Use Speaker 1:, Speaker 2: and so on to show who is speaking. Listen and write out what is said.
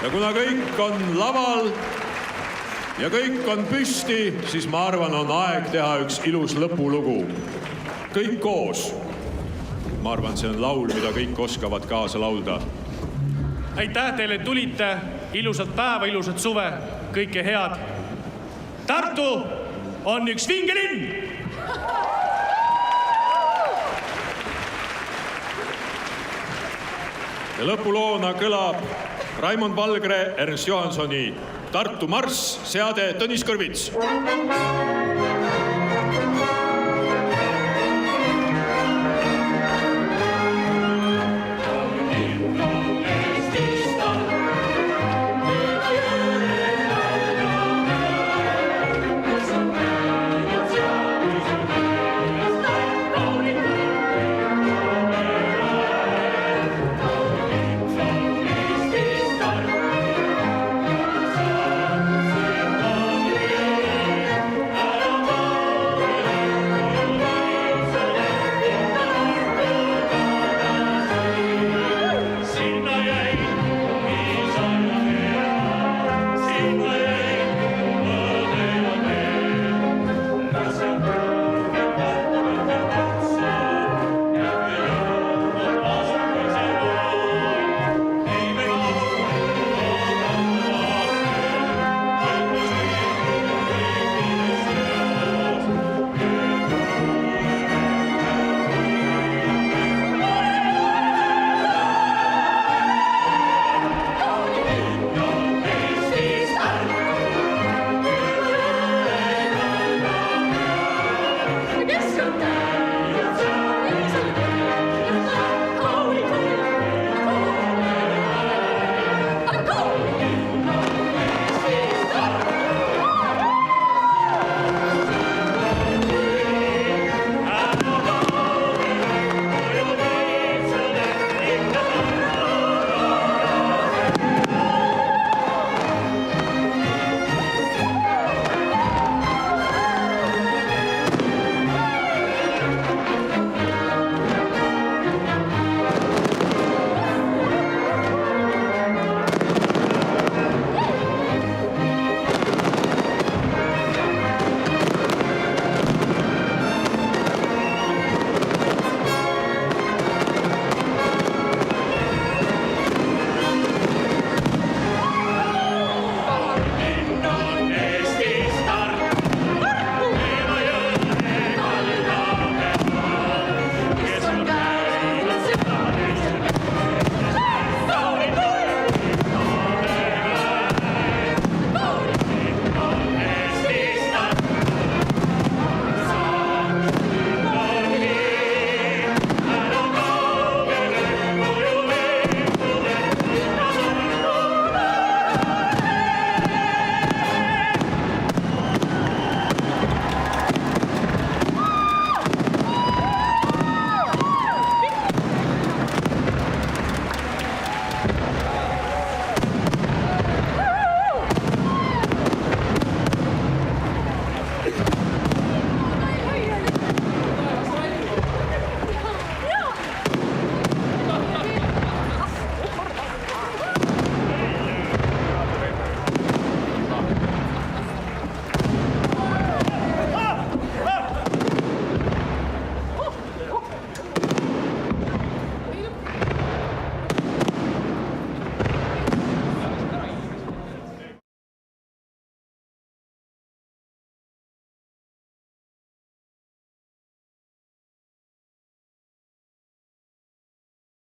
Speaker 1: Ja kuna kõik on laval ja kõik on püsti, siis ma arvan, on aeg teha üks ilus lõpulugu. Kõik koos. Ma arvan, see on laul, mida kõik oskavad kaasa laulda.
Speaker 2: Aitäh teile, et tulite. Ilusat päeva, ilusat suve. Kõike head. Tartu on üks vinge linn.
Speaker 1: Ja lõpuloona kõlab Raimond Valgre, Ernst Johansoni Tartu marss, seade Tõnis Kõrvits.